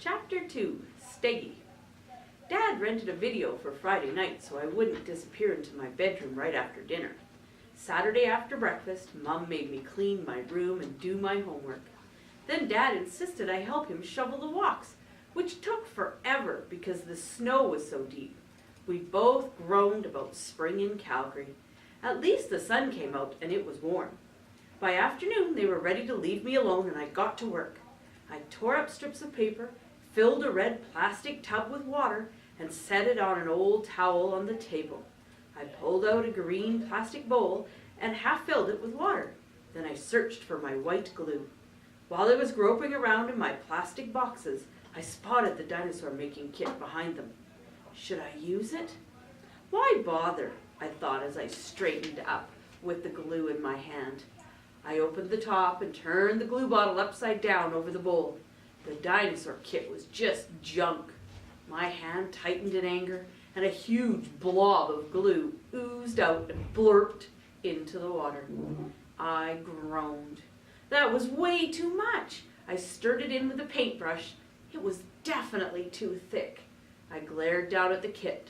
Chapter 2, Steggy. Dad rented a video for Friday night so I wouldn't disappear into my bedroom right after dinner. Saturday after breakfast, Mum made me clean my room and do my homework. Then Dad insisted I help him shovel the walks, which took forever because the snow was so deep. We both groaned about spring in Calgary. At least the sun came out and it was warm. By afternoon, they were ready to leave me alone and I got to work. I tore up strips of paper, filled a red plastic tub with water, and set it on an old towel on the table. I pulled out a green plastic bowl and half filled it with water. Then I searched for my white glue. While I was groping around in my plastic boxes, I spotted the dinosaur making kit behind them. Should I use it? Why bother? I thought as I straightened up with the glue in my hand. I opened the top and turned the glue bottle upside down over the bowl. The dinosaur kit was just junk. My hand tightened in anger, and a huge blob of glue oozed out and blurped into the water. I groaned. That was way too much. I stirred it in with a paintbrush. It was definitely too thick. I glared down at the kit.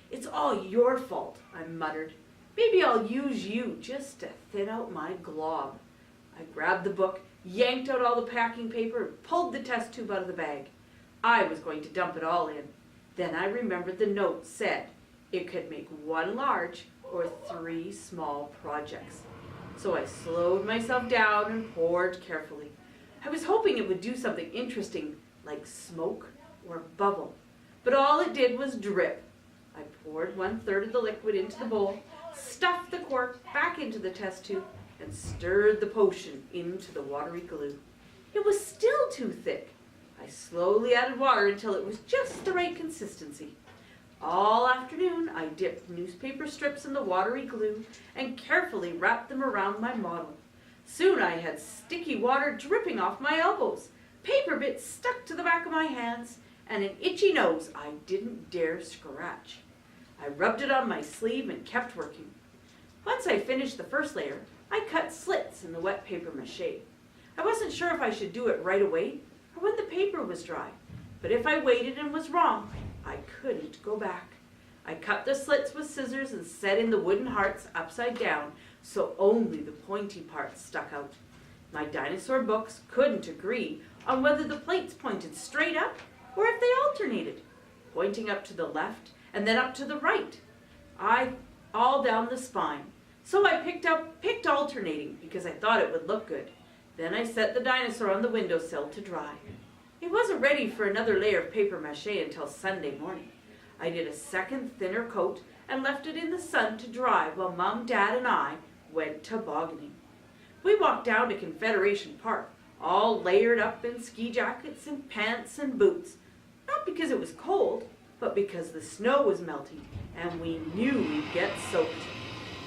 "It's all your fault," I muttered. "Maybe I'll use you just to thin out my glob." I grabbed the book, yanked out all the packing paper, and pulled the test tube out of the bag. I was going to dump it all in. Then I remembered the note said it could make 1 large or 3 small projects. So I slowed myself down and poured carefully. I was hoping it would do something interesting like smoke or bubble, but all it did was drip. I poured 1/3 of the liquid into the bowl, stuffed the cork back into the test tube, and stirred the potion into the watery glue. It was still too thick. I slowly added water until it was just the right consistency. All afternoon, I dipped newspaper strips in the watery glue and carefully wrapped them around my model. Soon I had sticky water dripping off my elbows, paper bits stuck to the back of my hands, and an itchy nose I didn't dare scratch. I rubbed it on my sleeve and kept working. Once I finished the first layer, I cut slits in the wet paper mache. I wasn't sure if I should do it right away or when the paper was dry, but if I waited and was wrong, I couldn't go back. I cut the slits with scissors and set in the wooden hearts upside down so only the pointy parts stuck out. My dinosaur books couldn't agree on whether the plates pointed straight up or if they alternated, pointing up to the left and then up to the right. All down the spine. So I picked alternating because I thought it would look good. Then I set the dinosaur on the windowsill to dry. It wasn't ready for another layer of paper mache until Sunday morning. I did a second thinner coat and left it in the sun to dry while Mom, Dad, and I went tobogganing. We walked down to Confederation Park, all layered up in ski jackets and pants and boots. Not because it was cold, but because the snow was melting and we knew we'd get soaked.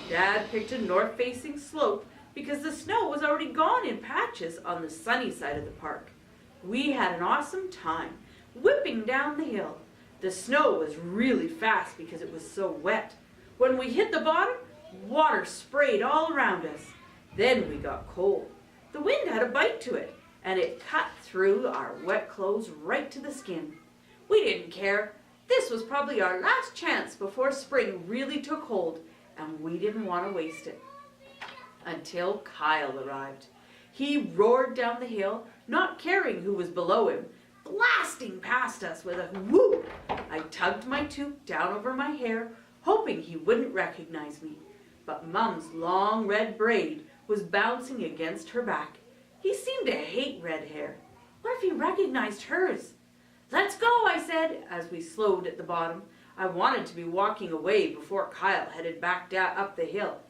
Dad picked a north-facing slope because the snow was already gone in patches on the sunny side of the park. We had an awesome time, whipping down the hill. The snow was really fast because it was so wet. When we hit the bottom, water sprayed all around us. Then we got cold. The wind had a bite to it, and it cut through our wet clothes right to the skin. We didn't care. This was probably our last chance before spring really took hold, and we didn't want to waste it. Until Kyle arrived. He roared down the hill, not caring who was below him, blasting past us with a whoop. I tugged my toque down over my hair, hoping he wouldn't recognize me. But Mum's long red braid was bouncing against her back. He seemed to hate red hair. What if he recognized hers? "Let's go," I said as we slowed at the bottom. I wanted to be walking away before Kyle headed back up the hill.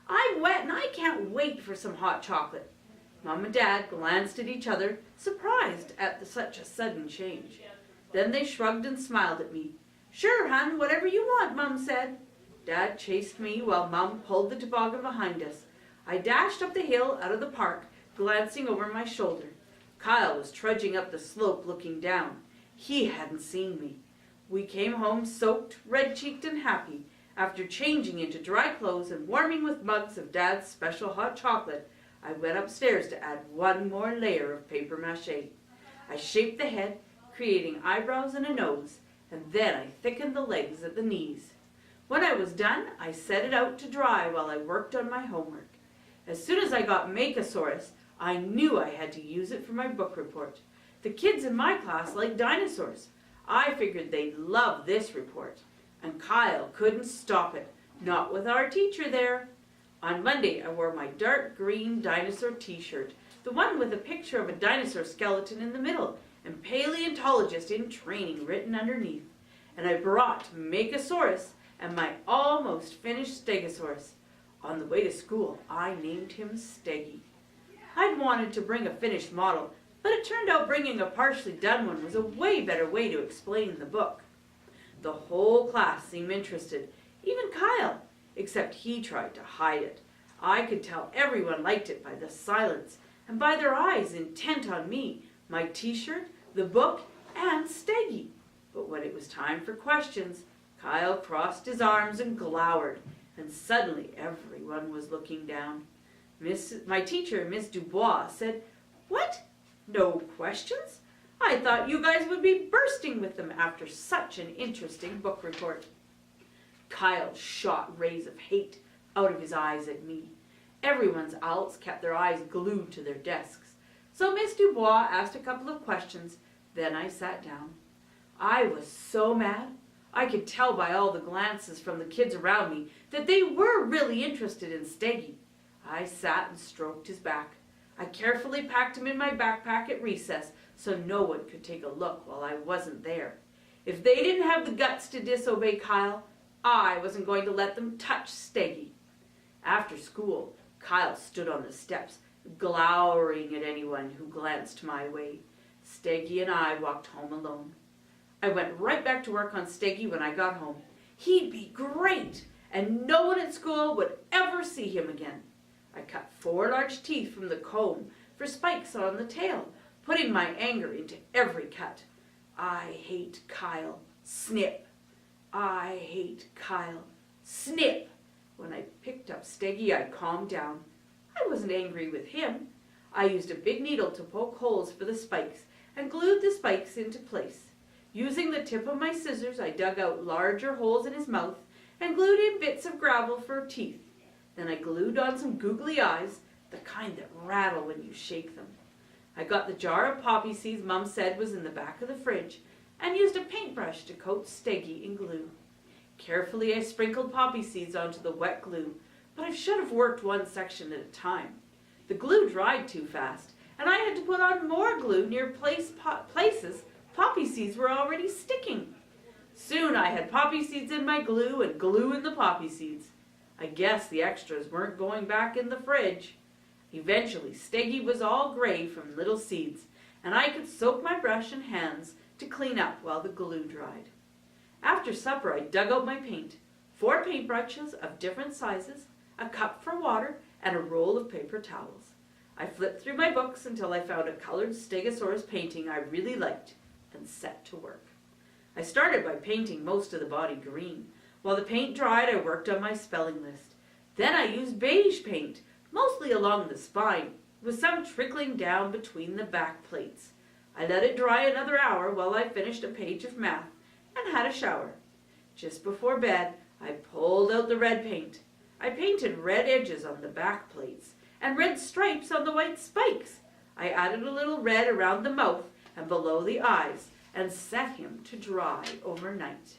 "I'm wet and I can't wait for some hot chocolate." Mom and Dad glanced at each other, surprised at such a sudden change. Then they shrugged and smiled at me. "Sure, hon, whatever you want," Mom said. Dad chased me while Mom pulled the toboggan behind us. I dashed up the hill out of the park, glancing over my shoulder. Kyle was trudging up the slope looking down. He hadn't seen me. We came home soaked, red-cheeked, and happy. After changing into dry clothes and warming with mugs of Dad's special hot chocolate, I went upstairs to add 1 more layer of paper mache. I shaped the head, creating eyebrows and a nose, and then I thickened the legs at the knees. When I was done, I set it out to dry while I worked on my homework. As soon as I got Makeosaurus, I knew I had to use it for my book report. The kids in my class like dinosaurs. I figured they'd love this report. And Kyle couldn't stop it, not with our teacher there. On Monday, I wore my dark green dinosaur t-shirt, the one with a picture of a dinosaur skeleton in the middle and paleontologist in training written underneath. And I brought Makeosaurus and my almost finished Stegosaurus. On the way to school, I named him Steggy. I'd wanted to bring a finished model, but it turned out bringing a partially done one was a way better way to explain the book. The whole class seemed interested, even Kyle, except he tried to hide it. I could tell everyone liked it by the silence and by their eyes intent on me, my t-shirt, the book, and Steggy. But when it was time for questions, Kyle crossed his arms and glowered, and suddenly everyone was looking down. My teacher, Miss Dubois, said, "What? No questions? I thought you guys would be bursting with them after such an interesting book report." Kyle shot rays of hate out of his eyes at me. Everyone's owls kept their eyes glued to their desks. So Miss Dubois asked a couple of questions, then I sat down. I was so mad. I could tell by all the glances from the kids around me that they were really interested in Steggy. I sat and stroked his back. I carefully packed him in my backpack at recess so no one could take a look while I wasn't there. If they didn't have the guts to disobey Kyle, I wasn't going to let them touch Steggy. After school, Kyle stood on the steps, glowering at anyone who glanced my way. Steggy and I walked home alone. I went right back to work on Steggy when I got home. He'd be great, and no one at school would ever see him again. I cut 4 large teeth from the comb for spikes on the tail, putting my anger into every cut. I hate Kyle. Snip. I hate Kyle. Snip. When I picked up Steggy, I calmed down. I wasn't angry with him. I used a big needle to poke holes for the spikes and glued the spikes into place. Using the tip of my scissors, I dug out larger holes in his mouth and glued in bits of gravel for teeth. Then I glued on some googly eyes, the kind that rattle when you shake them. I got the jar of poppy seeds Mum said was in the back of the fridge and used a paintbrush to coat Steggy in glue. Carefully I sprinkled poppy seeds onto the wet glue, but I should have worked one section at a time. The glue dried too fast, and I had to put on more glue near places poppy seeds were already sticking. Soon I had poppy seeds in my glue and glue in the poppy seeds. I guess the extras weren't going back in the fridge. Eventually, Steggy was all gray from little seeds, and I could soak my brush and hands to clean up while the glue dried. After supper, I dug out my paint, 4 paintbrushes of different sizes, a cup for water, and a roll of paper towels. I flipped through my books until I found a colored Stegosaurus painting I really liked and set to work. I started by painting most of the body green. While the paint dried, I worked on my spelling list. Then I used beige paint, mostly along the spine, with some trickling down between the back plates. I let it dry another hour while I finished a page of math and had a shower. Just before bed, I pulled out the red paint. I painted red edges on the back plates and red stripes on the white spikes. I added a little red around the mouth and below the eyes and set him to dry overnight.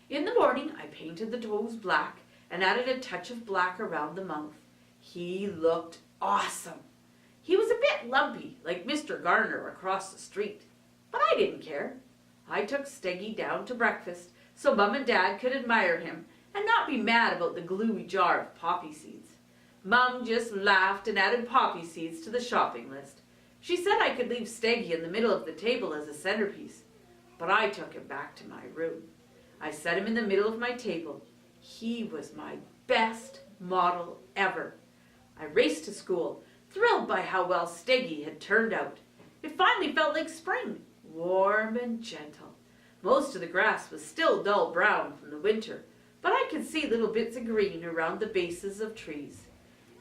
In the morning, I painted the toes black and added a touch of black around the mouth. He looked awesome. He was a bit lumpy, like Mr. Garner across the street, but I didn't care. I took Steggy down to breakfast so Mum and Dad could admire him and not be mad about the gluey jar of poppy seeds. Mum just laughed and added poppy seeds to the shopping list. She said I could leave Steggy in the middle of the table as a centerpiece, but I took him back to my room. I set him in the middle of my table. He was my best model ever. I raced to school, thrilled by how well Steggy had turned out. It finally felt like spring, warm and gentle. Most of the grass was still dull brown from the winter, but I could see little bits of green around the bases of trees.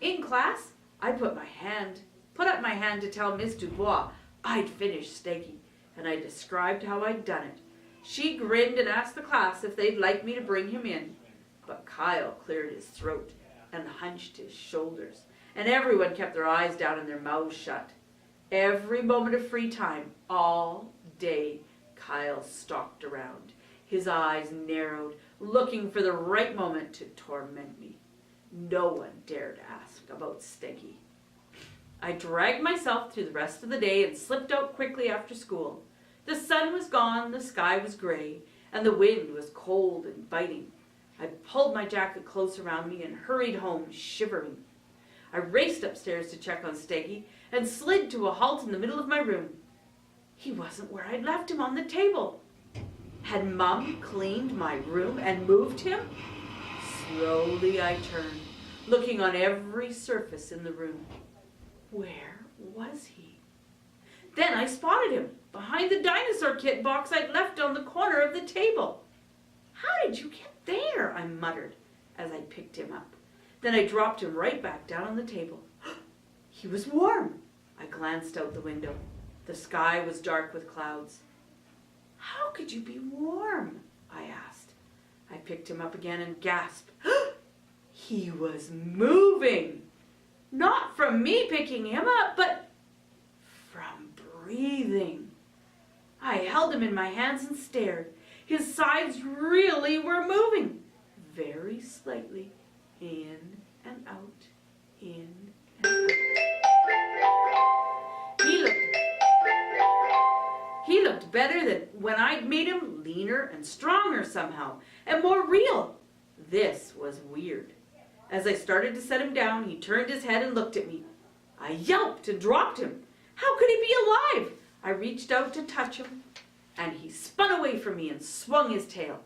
In class, I put up my hand to tell Miss Dubois I'd finished Steggy. and I described how I'd done it. She grinned and asked the class if they'd like me to bring him in. But Kyle cleared his throat and hunched his shoulders, and everyone kept their eyes down and their mouths shut. Every moment of free time, all day, Kyle stalked around. His eyes narrowed, looking for the right moment to torment me. No one dared ask about Steggy. I dragged myself through the rest of the day and slipped out quickly after school. The sun was gone, the sky was gray, and the wind was cold and biting. I pulled my jacket close around me and hurried home, shivering. I raced upstairs to check on Steggy and slid to a halt in the middle of my room. He wasn't where I'd left him, on the table. Had Mum cleaned my room and moved him? Slowly I turned, looking on every surface in the room. Where was he? Then I spotted him behind the dinosaur kit box I'd left on the corner of the table. How did you get there? I muttered as I picked him up. Then I dropped him right back down on the table. He was warm. I glanced out the window. The sky was dark with clouds. How could you be warm? I asked. I picked him up again and gasped. He was moving. Not from me picking him up, but from breathing. I held him in my hands and stared. His sides really were moving, very slightly, in and out, in and out. He looked better than when I'd made him, leaner and stronger somehow, and more real. This was weird. As I started to set him down, he turned his head and looked at me. I yelped and dropped him. How could he be alive? I reached out to touch him, and he spun away from me and swung his tail.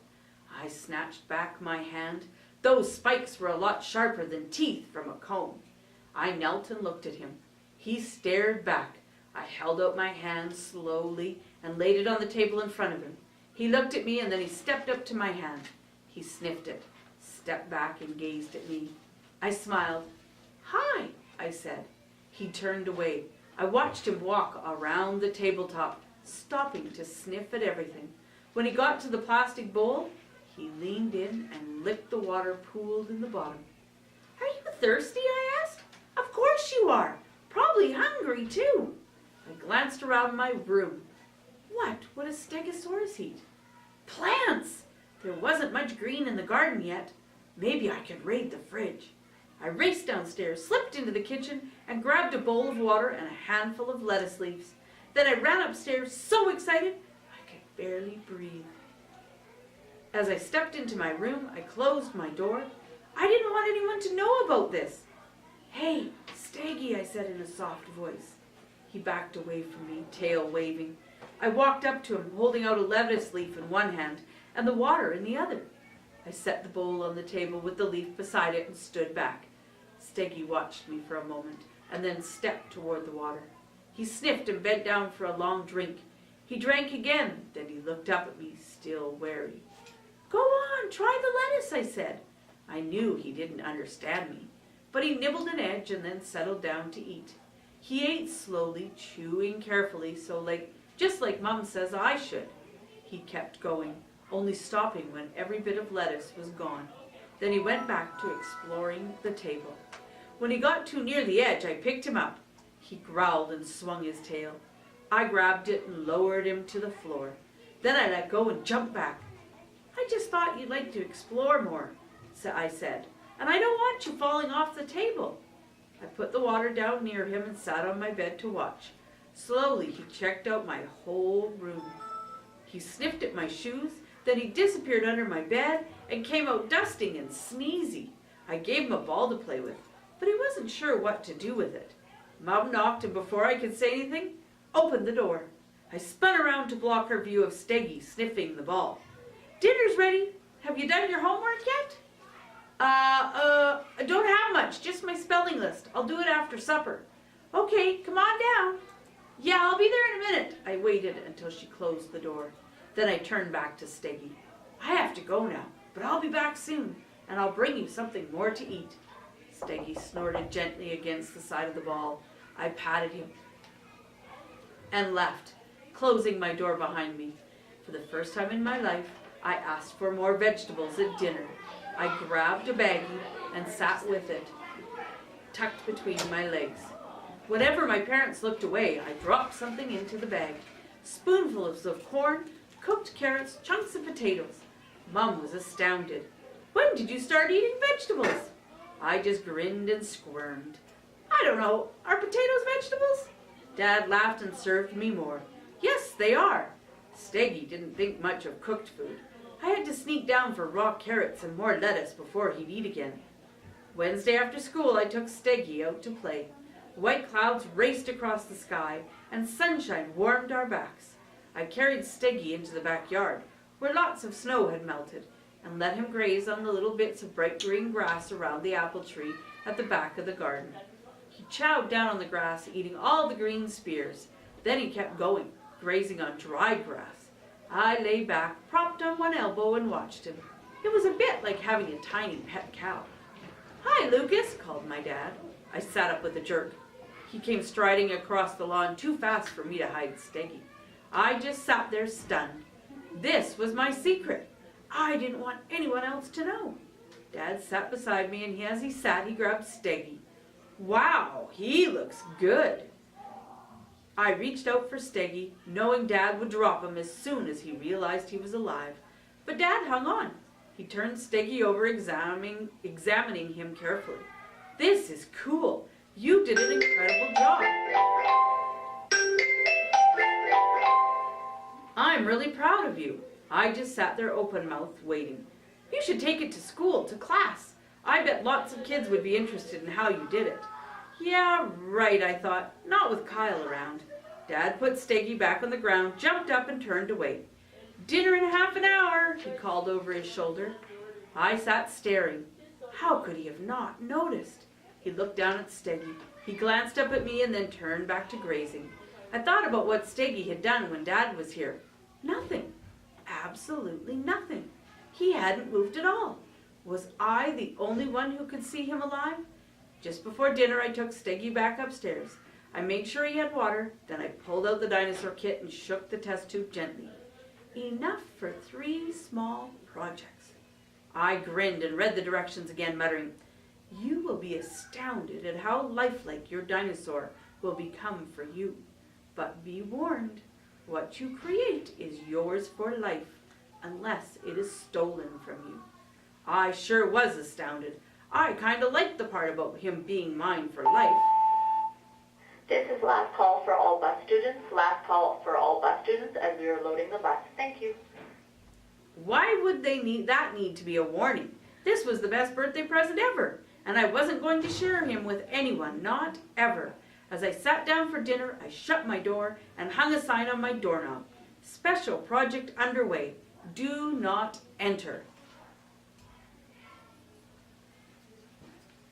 I snatched back my hand. Those spikes were a lot sharper than teeth from a comb. I knelt and looked at him. He stared back. I held out my hand slowly and laid it on the table in front of him. He looked at me and then he stepped up to my hand. He sniffed it, stepped back and gazed at me. I smiled. Hi, I said. He turned away. I watched him walk around the tabletop, stopping to sniff at everything. When he got to the plastic bowl, he leaned in and licked the water pooled in the bottom. Are you thirsty? I asked. Of course you are. Probably hungry too. I glanced around my room. What would a stegosaurus eat? Plants! There wasn't much green in the garden yet. Maybe I could raid the fridge. I raced downstairs, slipped into the kitchen, and grabbed a bowl of water and a handful of lettuce leaves. Then I ran upstairs so excited I could barely breathe. As I stepped into my room, I closed my door. I didn't want anyone to know about this. Hey, Steggy, I said in a soft voice. He backed away from me, tail waving. I walked up to him, holding out a lettuce leaf in one hand and the water in the other. I set the bowl on the table with the leaf beside it and stood back. Steggy watched me for a moment and then stepped toward the water. He sniffed and bent down for a long drink. He drank again, then he looked up at me, still wary. Go on, try the lettuce, I said. I knew he didn't understand me, but he nibbled an edge and then settled down to eat. He ate slowly, chewing carefully, just like Mum says I should. He kept going, only stopping when every bit of lettuce was gone. Then he went back to exploring the table. When he got too near the edge, I picked him up. He growled and swung his tail. I grabbed it and lowered him to the floor. Then I let go and jumped back. I just thought you'd like to explore more, I said, and I don't want you falling off the table. I put the water down near him and sat on my bed to watch. Slowly, he checked out my whole room. He sniffed at my shoes, then he disappeared under my bed and came out dusting and sneezy. I gave him a ball to play with, but he wasn't sure what to do with it. Mum knocked, and before I could say anything, opened the door. I spun around to block her view of Steggy sniffing the ball. Dinner's ready. Have you done your homework yet? I don't have much, just my spelling list. I'll do it after supper. Okay, come on down. Yeah, I'll be there in a minute. I waited until she closed the door. Then I turned back to Steggy. I have to go now, but I'll be back soon, and I'll bring you something more to eat. Steggy snorted gently against the side of the ball. I patted him and left, closing my door behind me. For the first time in my life, I asked for more vegetables at dinner. I grabbed a baggie and sat with it, tucked between my legs. Whenever my parents looked away, I dropped something into the bag. Spoonfuls of corn, cooked carrots, chunks of potatoes. Mom was astounded. "When did you start eating vegetables?" I just grinned and squirmed. "I don't know. Are potatoes vegetables?" Dad laughed and served me more. "Yes, they are." Steggy didn't think much of cooked food. I had to sneak down for raw carrots and more lettuce before he'd eat again. Wednesday after school, I took Steggy out to play. White clouds raced across the sky, and sunshine warmed our backs. I carried Steggy into the backyard, where lots of snow had melted, and let him graze on the little bits of bright green grass around the apple tree at the back of the garden. He chowed down on the grass, eating all the green spears. Then he kept going, grazing on dry grass. I lay back, propped on one elbow, and watched him. It was a bit like having a tiny pet cow. "Hi, Lucas," called my dad. I sat up with a jerk. He came striding across the lawn too fast for me to hide Steggy. I just sat there stunned. This was my secret. I didn't want anyone else to know. Dad sat beside me, and as he sat, he grabbed Steggy. "Wow, he looks good." I reached out for Steggy, knowing Dad would drop him as soon as he realized he was alive. But Dad hung on. He turned Steggy over, examining him carefully. "This is cool. You did an incredible job." "I'm really proud of you." I just sat there open-mouthed, waiting. "You should take it to school, to class. I bet lots of kids would be interested in how you did it." Yeah, right, I thought. Not with Kyle around. Dad put Steggy back on the ground, jumped up, and turned away. "Dinner in half an hour," he called over his shoulder. I sat staring. How could he have not noticed? He looked down at Steggy. He glanced up at me and then turned back to grazing. I thought about what Steggy had done when Dad was here. Nothing. Absolutely nothing. He hadn't moved at all. Was I the only one who could see him alive? Just before dinner, I took Steggy back upstairs. I made sure he had water, then I pulled out the dinosaur kit and shook the test tube gently. Enough for 3 small projects. I grinned and read the directions again, muttering, "You will be astounded at how lifelike your dinosaur will become for you. But be warned, what you create is yours for life, unless it is stolen from you." I sure was astounded. I kind of liked the part about him being mine for life. This is last call for all bus students. Last call for all bus students as we are loading the bus. Thank you. Why would they need to be a warning? This was the best birthday present ever, and I wasn't going to share him with anyone, not ever. As I sat down for dinner, I shut my door and hung a sign on my doorknob. Special project underway. Do not enter.